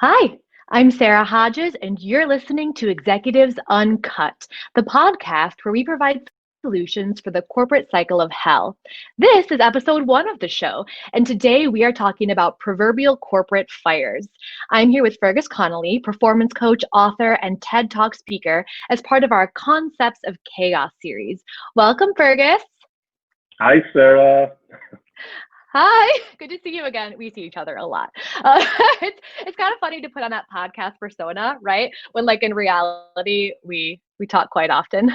Hi, I'm Sarah Hodges, and you're listening to Executives Uncut, the podcast where we provide solutions for the corporate cycle of hell. This is episode one of the show, and today we are talking about proverbial corporate fires. I'm here with Fergus Connolly, performance coach, author, and TED Talk speaker, as part of our Concepts of Chaos series. Welcome, Fergus. Hi, Sarah. Hi, good to see you again. We see each other a lot. Uh, it's kind of funny to put on that podcast persona, right? When like in reality, we talk quite often.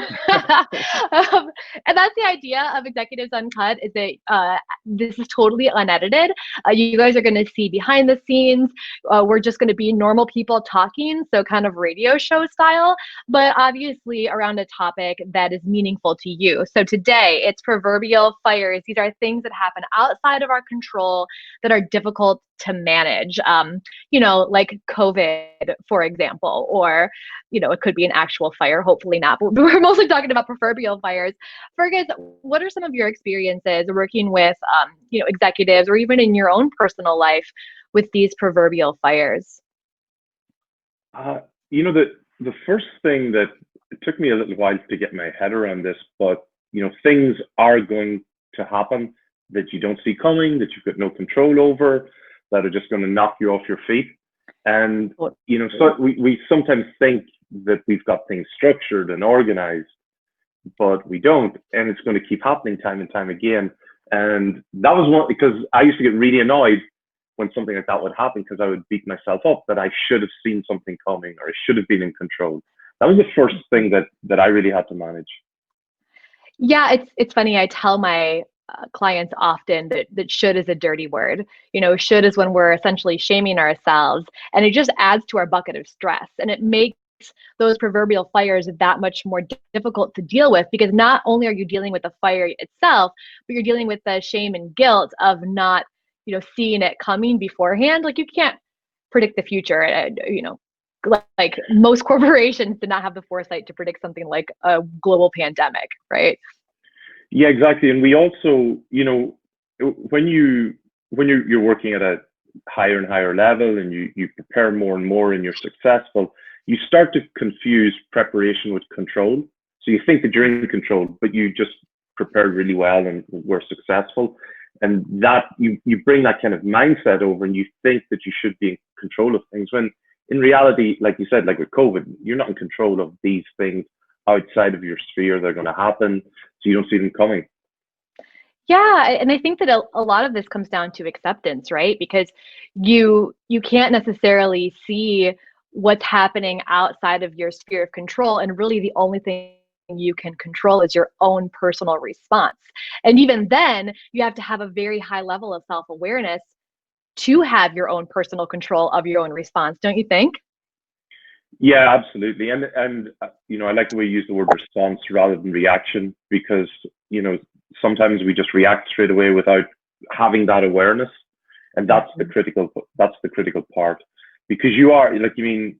And that's the idea of Executives Uncut is that this is totally unedited. You guys are going to see behind the scenes. We're just going to be normal people talking, so kind of radio show style, but obviously around a topic that is meaningful to you. So today it's proverbial fires. These are things that happen outside of our control that are difficult to manage. Like COVID, for example, or it could be an actual fire, hopefully not, but we're mostly talking about proverbial fires. Fergus, what are some of your experiences working with, executives or even in your own personal life with these proverbial fires? Uh, the first thing that it took me a little while to get my head around this, but things are going to happen that you don't see coming, that you've got no control over, that are just going to knock you off your feet. And so we sometimes think that we've got things structured and organized, but we don't, and it's going to keep happening time and time again. And that was one because I used to get really annoyed when something like that would happen because I would beat myself up that I should have seen something coming or I should have been in control. That was the first thing that I really had to manage. Yeah, it's funny. I tell my clients often that should is a dirty word. Should is when we're essentially shaming ourselves, and it just adds to our bucket of stress, and it makes those proverbial fires that much more difficult to deal with because not only are you dealing with the fire itself, but you're dealing with the shame and guilt of not, seeing it coming beforehand. Like you can't predict the future. Like most corporations did not have the foresight to predict something like a global pandemic, right? Yeah, exactly. And we also, when you're working at a higher and higher level and you prepare more and more and you're successful, you start to confuse preparation with control. So you think that you're in control, but you just prepared really well and were successful. And that you bring that kind of mindset over and you think that you should be in control of things when in reality, like you said, like with COVID, you're not in control of these things outside of your sphere. They're going to happen. So you don't see them coming. Yeah, and I think that a lot of this comes down to acceptance, right? Because you can't necessarily see what's happening outside of your sphere of control, and really the only thing you can control is your own personal response. And even then, you have to have a very high level of self-awareness to have your own personal control of your own response, don't you think? Yeah, absolutely. And I like the way you use the word response rather than reaction because, sometimes we just react straight away without having that awareness. And that's the critical part because you are like, I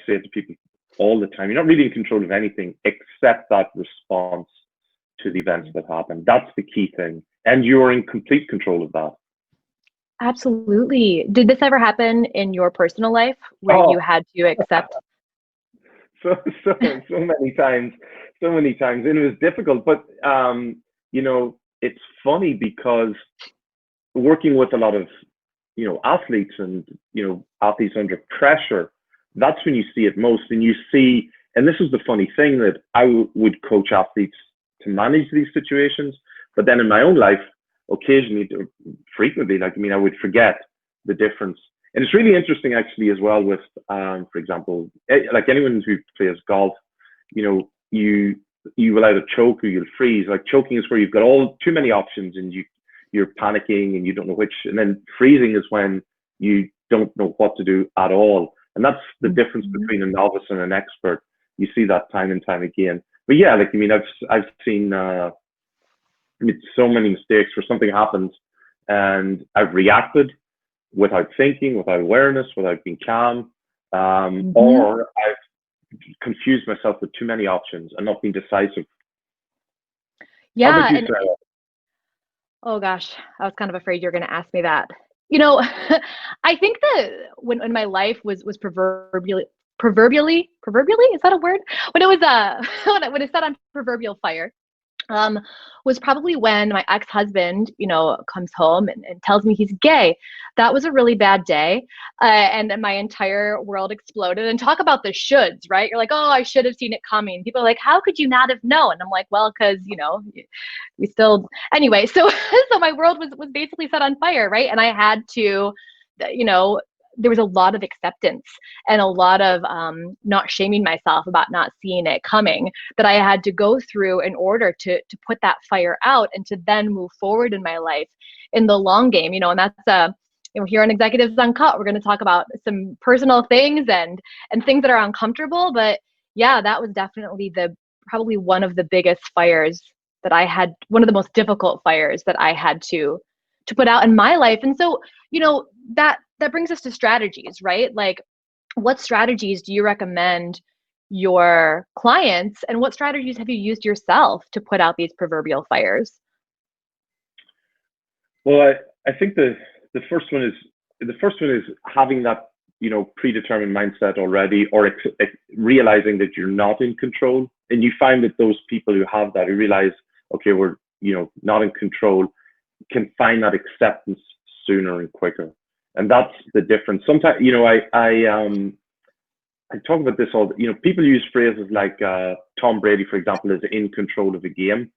say it to people all the time, you're not really in control of anything except that response to the events that happen. That's the key thing. And you're in complete control of that. Absolutely. Did this ever happen in your personal life where you Oh, had to accept? so so many times and it was difficult but it's funny because working with a lot of athletes and athletes under pressure, that's when you see it most. And you see, and this is the funny thing, that would coach athletes to manage these situations, but then in my own life occasionally, frequently, I would forget the difference. And it's really interesting actually as well with, for example, like anyone who plays golf, you will either choke or you'll freeze. Like choking is where you've got all too many options and you're panicking and you don't know which. And then freezing is when you don't know what to do at all. And that's the difference between a novice and an expert. You see that time and time again. But yeah, I've seen so many mistakes where something happens and I've reacted without thinking, without awareness, without being calm, or I've confused myself with too many options and not being decisive. How about Yeah, you, and Sarah? oh gosh, I was kind of afraid you're going to ask me that. You know, I think that when my life was proverbially, is that a word? When it was when it set on proverbial fire, um, was probably when my ex-husband, comes home and tells me he's gay. That was a really bad day. And my entire world exploded. And talk about the shoulds, right? You're like, oh, I should have seen it coming. People are like, how could you not have known? I'm like, well, because, we still, anyway. So, so my world was basically set on fire, right? And I had to, you know, there was a lot of acceptance and a lot of not shaming myself about not seeing it coming that I had to go through in order to put that fire out and to then move forward in my life in the long game. And that's here on Executives Uncut, we're going to talk about some personal things and things that are uncomfortable. But yeah, that was definitely probably one of the biggest fires that I had, one of the most difficult fires that I had to put out in my life. And so, that brings us to strategies, right? Like, what strategies do you recommend your clients, and what strategies have you used yourself to put out these proverbial fires? Well, I think the first one is having that predetermined mindset already, or realizing that you're not in control. And you find that those people who have that, who realize, okay, we're not in control, can find that acceptance sooner and quicker. And that's the difference. Sometimes, I talk about this all, people use phrases like Tom Brady, for example, is in control of a game.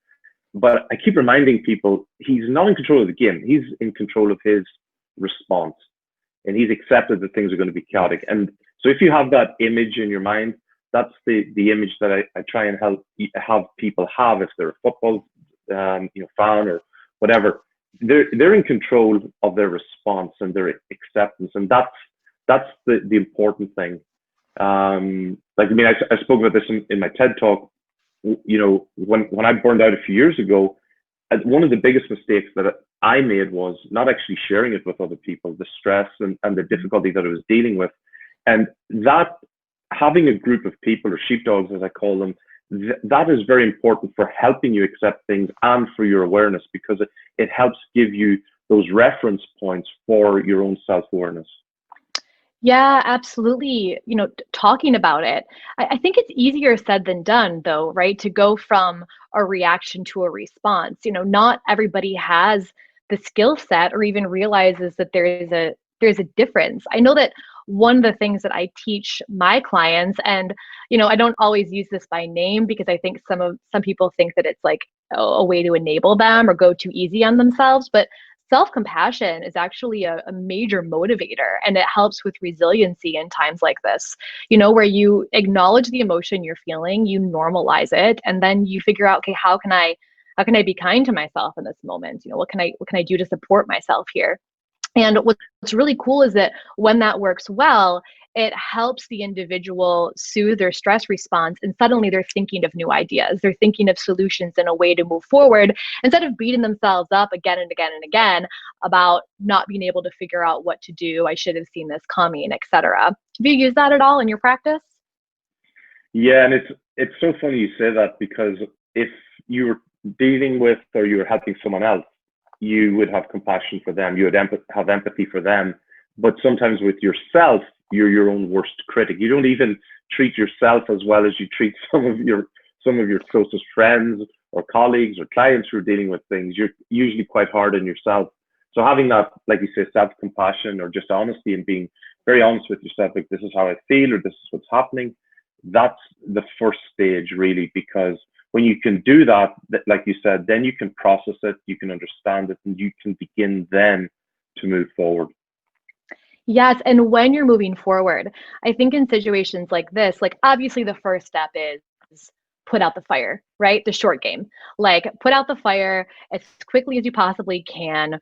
But I keep reminding people, he's not in control of the game. He's in control of his response. And he's accepted that things are going to be chaotic. And so if you have that image in your mind, that's the image that I try and have people have if they're a football fan or whatever. They're in control of their response and their acceptance, and that's the important thing. I spoke about this in my TED talk. When I burned out a few years ago, one of the biggest mistakes that I made was not actually sharing it with other people, the stress and the difficulty that I was dealing with, and that having a group of people, or sheepdogs as I call them, that is very important for helping you accept things and for your awareness, because it helps give you those reference points for your own self-awareness. Yeah, absolutely. Talking about it, I think it's easier said than done, though, right? To go from a reaction to a response. Not everybody has the skill set or even realizes that there's a difference. I know that one of the things that I teach my clients, and I don't always use this by name because I think some people think that it's like a way to enable them or go too easy on themselves, but self-compassion is actually a major motivator, and it helps with resiliency in times like this, where you acknowledge the emotion you're feeling, you normalize it, and then you figure out, okay, how can I be kind to myself in this moment? What can I do to support myself here? And what's really cool is that when that works well, it helps the individual soothe their stress response, and suddenly they're thinking of new ideas. They're thinking of solutions and a way to move forward instead of beating themselves up again and again and again about not being able to figure out what to do. I should have seen this coming, etc. Have you used that at all in your practice? Yeah, and it's so funny you say that, because if you're dealing with or you're helping someone else, you would have compassion for them, you would have empathy for them. But sometimes with yourself, you're your own worst critic. You don't even treat yourself as well as you treat some of your closest friends or colleagues or clients who are dealing with things. You're usually quite hard on yourself. So having that, like you say, self-compassion, or just honesty, and being very honest with yourself, like, this is how I feel, or this is what's happening, that's the first stage, really, because when you can do that, like you said, then you can process it, you can understand it, and you can begin then to move forward. Yes, and when you're moving forward, I think in situations like this, like, obviously the first step is put out the fire, right? The short game. Like, put out the fire as quickly as you possibly can,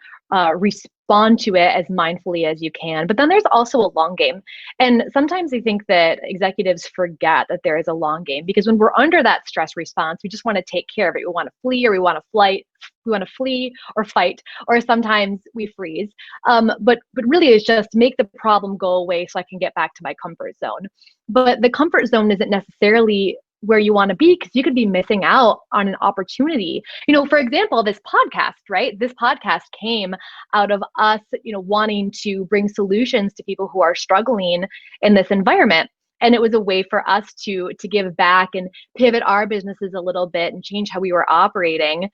respond to it as mindfully as you can. But then there's also a long game. And sometimes I think that executives forget that there is a long game, because when we're under that stress response, we just want to take care of it. We want to flee, or we want to flight. We want to flee or fight, or sometimes we freeze. But really, it's just make the problem go away so I can get back to my comfort zone. But the comfort zone isn't necessarily where you want to be, because you could be missing out on an opportunity. For example, this podcast, right? This podcast came out of us, wanting to bring solutions to people who are struggling in this environment. And it was a way for us to give back and pivot our businesses a little bit and change how we were operating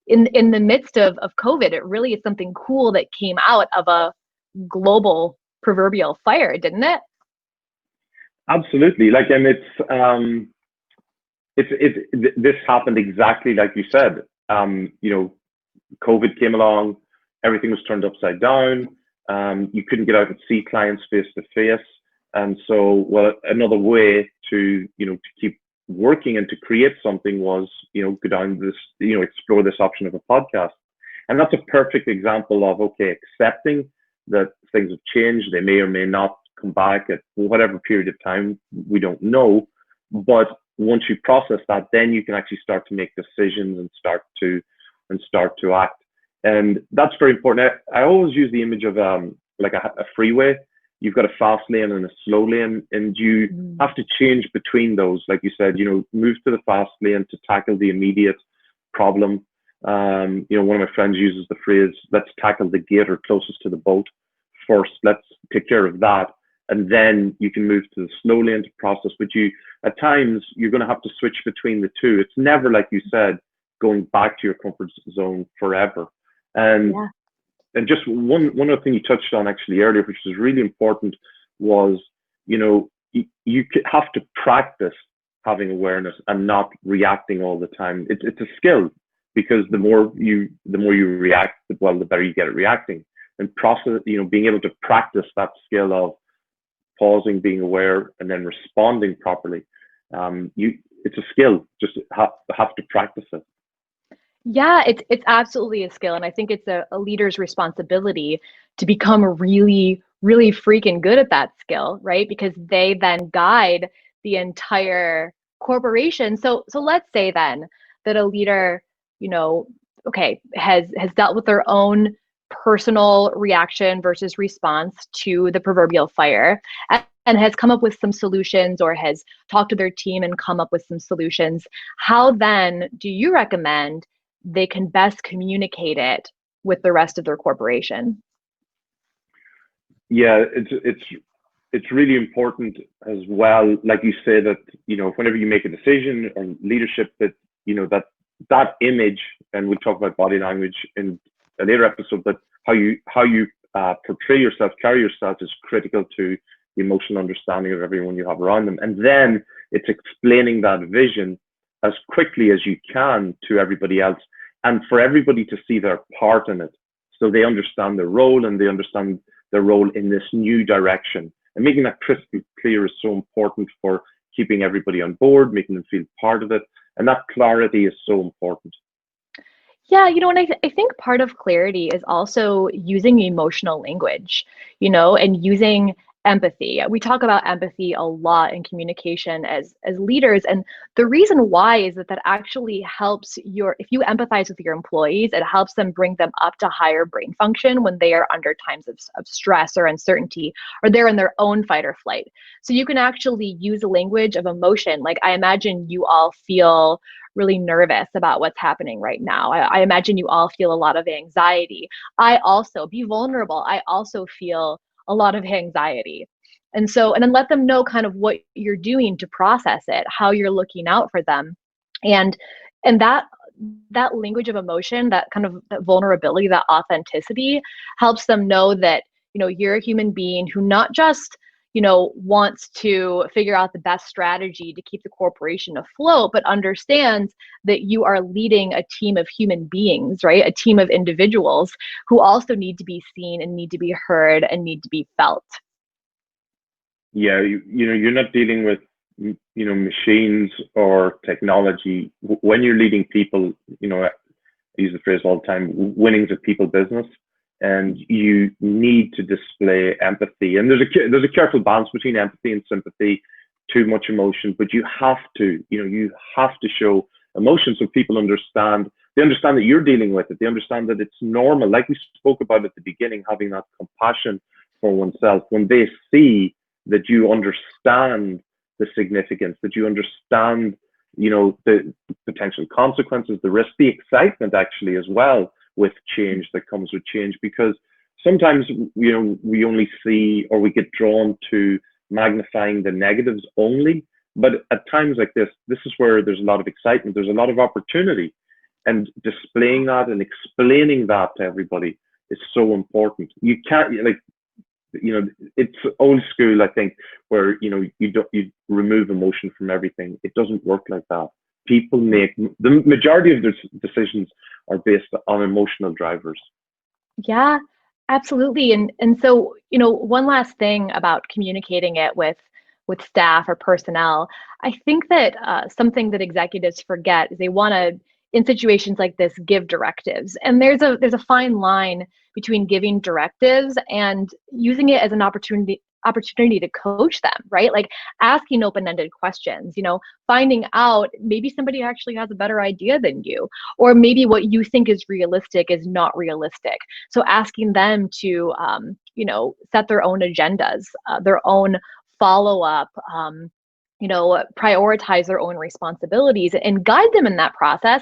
in the midst of COVID. It really is something cool that came out of a global proverbial fire, didn't it? Absolutely. And this happened exactly like you said. COVID came along, everything was turned upside down. You couldn't get out and see clients face to face. And so, another way to keep working and to create something was, go down this, explore this option of a podcast. And that's a perfect example of, okay, accepting that things have changed. They may or may not come back at whatever period of time, we don't know. But once you process that, then you can actually start to make decisions and start to act. And that's very important. I always use the image of like a freeway. You've got a fast lane and a slow lane, and you have to change between those. Like you said, move to the fast lane to tackle the immediate problem. One of my friends uses the phrase, let's tackle the gator closest to the boat first. Let's take care of that. And then you can move to the slow lane to process. But at times, you're going to have to switch between the two. It's never, like you said, going back to your comfort zone forever. And just one other thing you touched on actually earlier, which was really important, was, you have to practice having awareness and not reacting all the time. It's a skill, because the more you react, the better you get at reacting. And process, being able to practice that skill of pausing, being aware, and then responding properly. It's a skill. Just have to practice it. Yeah, it's absolutely a skill. And I think it's a leader's responsibility to become really, really freaking good at that skill, right? Because they then guide the entire corporation. So let's say then that a leader, has dealt with their own personal reaction versus response to the proverbial fire, and has come up with some solutions, or has talked to their team and come up with some solutions. How then do you recommend they can best communicate it with the rest of their corporation? Yeah, it's really important as well. Like you say, that whenever you make a decision or leadership, that that image, and we'll talk about body language in a later episode, but how you portray yourself, carry yourself, is critical to the emotional understanding of everyone you have around them. And then it's explaining that vision as quickly as you can to everybody else, and for everybody to see their part in it, so they understand their role, and they understand their role in this new direction. And making that crystal clear is so important for keeping everybody on board, making them feel part of it. And that clarity is so important. Yeah, and I think part of clarity is also using emotional language, and using empathy. We talk about empathy a lot in communication as leaders. And the reason why is that actually helps if you empathize with your employees, it helps them, bring them up to higher brain function when they are under times of stress or uncertainty, or they're in their own fight or flight. So you can actually use a language of emotion. Like, I imagine you all feel really nervous about what's happening right now. I imagine you all feel a lot of anxiety. I also, be vulnerable. I also feel a lot of anxiety. And then let them know kind of what you're doing to process it, how you're looking out for them. And that language of emotion, that kind of that vulnerability, that authenticity, helps them know that, you're a human being who not just wants to figure out the best strategy to keep the corporation afloat, but understands that you are leading a team of human beings, right? A team of individuals who also need to be seen and need to be heard and need to be felt. Yeah, you're not dealing with machines or technology. When you're leading people, I use the phrase all the time, winning's a people business. And you need to display empathy. And there's a careful balance between empathy and sympathy. Too much emotion, but you have to show emotion, so people understand. They understand that you're dealing with it. They understand that it's normal. Like we spoke about at the beginning, having that compassion for oneself. When they see that you understand the significance, that you understand the potential consequences, the risk, the excitement actually as well with change that comes with change, because sometimes we only see, or we get drawn to magnifying the negatives only. But at times like this is where there's a lot of excitement, there's a lot of opportunity, and displaying that and explaining that to everybody is so important. You can't, it's old school, I think, where you remove emotion from everything. It doesn't work like that. People make the majority of their decisions are based on emotional drivers. Yeah, absolutely. And so, one last thing about communicating it with staff or personnel, I think that something that executives forget is they want to, in situations like this, give directives. And there's a fine line between giving directives and using it as an opportunity to coach them, right? Like asking open-ended questions, finding out maybe somebody actually has a better idea than you, or maybe what you think is realistic is not realistic. So asking them to, set their own agendas, their own follow-up, prioritize their own responsibilities and guide them in that process.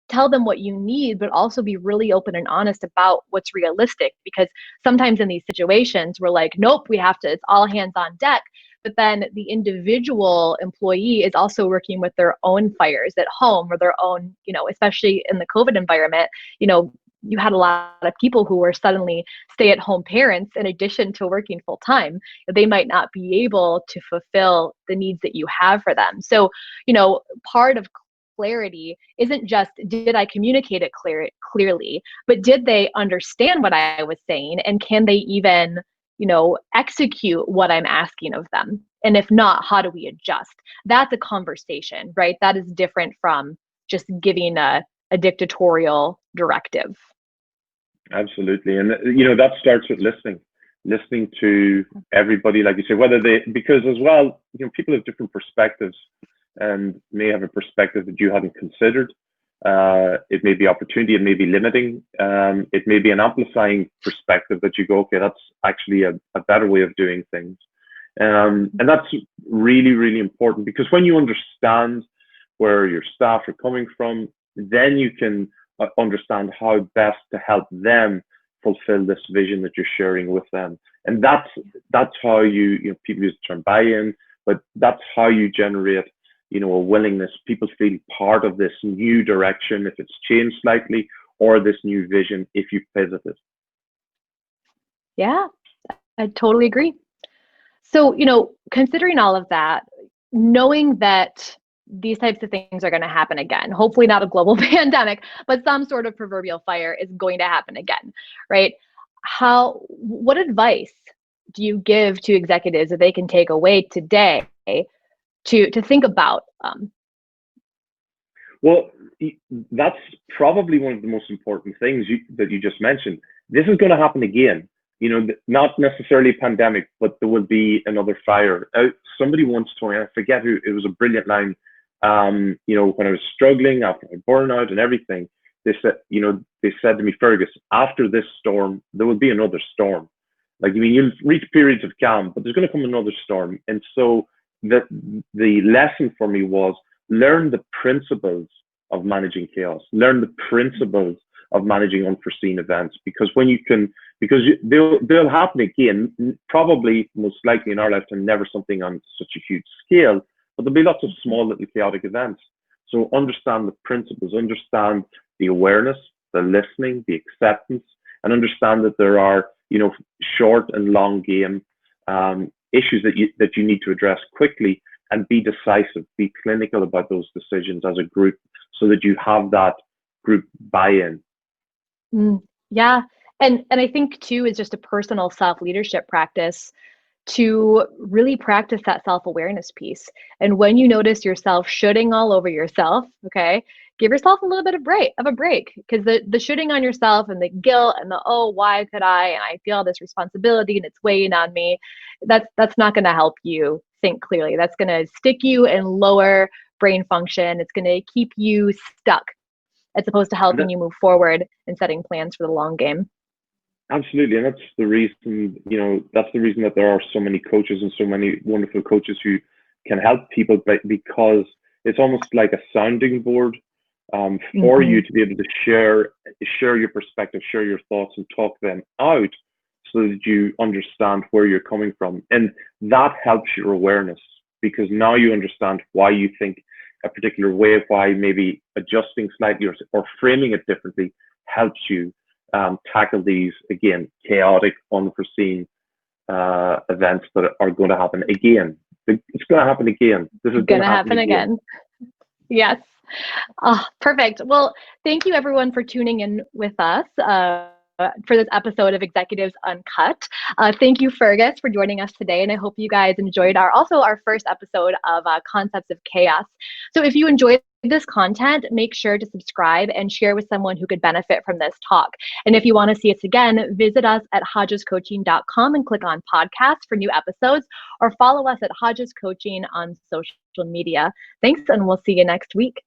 Tell them what you need, but also be really open and honest about what's realistic. Because sometimes in these situations, we're like, nope, it's all hands on deck. But then the individual employee is also working with their own fires at home, or their own, especially in the COVID environment, you had a lot of people who were suddenly stay-at-home parents in addition to working full-time. They might not be able to fulfill the needs that you have for them. So, part of clarity isn't just, did I communicate it clearly, but did they understand what I was saying, and can they even, execute what I'm asking of them? And if not, how do we adjust? That's a conversation, right? That is different from just giving a dictatorial directive. Absolutely. And that starts with listening to everybody, like you say, because as well, people have different perspectives and may have a perspective that you hadn't considered. It may be opportunity, it may be limiting, it may be an amplifying perspective that you go, okay, that's actually a better way of doing things. And that's really, really important, because when you understand where your staff are coming from, then you can understand how best to help them fulfill this vision that you're sharing with them. And that's how people use the term buy-in, but that's how you generate a willingness. People feel part of this new direction if it's changed slightly, or this new vision if you pivoted. Yeah, I totally agree. So, considering all of that, knowing that these types of things are going to happen again, hopefully not a global pandemic, but some sort of proverbial fire is going to happen again, right? What advice do you give to executives that they can take away today to think about? Well, that's probably one of the most important things that you just mentioned. This is going to happen again. Not necessarily a pandemic, but there will be another fire. Somebody once told me, I forget who, it was a brilliant line. When I was struggling after my burnout and everything, they said to me, Fergus, after this storm, there will be another storm. You'll reach periods of calm, but there's going to come another storm. And so the lesson for me was, learn the principles of managing chaos, learn the principles of managing unforeseen events, because they'll happen again, probably most likely in our lifetime, never something on such a huge scale, but there'll be lots of small little chaotic events. So understand the principles, understand the awareness, the listening, the acceptance, and understand that there are, short and long game issues that you need to address quickly, and be decisive, be clinical about those decisions as a group, so that you have that group buy-in. Yeah. And I think too, is just a personal self-leadership practice to really practice that self-awareness piece. And when you notice yourself shooting all over yourself, okay, give yourself a little bit of a break, because the shooting on yourself and the guilt and the, oh, why could I, and I feel this responsibility and it's weighing on me, that's not going to help you think clearly. That's going to stick you in lower brain function. It's going to keep you stuck, as opposed to helping you move forward and setting plans for the long game. Absolutely. And that's the reason, that there are so many coaches and so many wonderful coaches who can help people, because It's almost like a sounding board for Mm-hmm. you to be able to share your perspective, share your thoughts, and talk them out so that you understand where you're coming from. And that helps your awareness because now you understand why you think a particular way, why maybe adjusting slightly or framing it differently helps you tackle these, again, chaotic, unforeseen events that are going to happen again. It's going to happen again. This is going to Gonna happen happen again. again. Yes. Oh, perfect. Well, thank you everyone for tuning in with us for this episode of Executives Uncut. Thank you, Fergus, for joining us today, and I hope you guys enjoyed our first episode of Concepts of Chaos. So if you enjoyed this content, make sure to subscribe and share with someone who could benefit from this talk. And if you want to see us again, visit us at hodgescoaching.com and click on podcasts for new episodes, or follow us at Hodges Coaching on social media. Thanks, and we'll see you next week.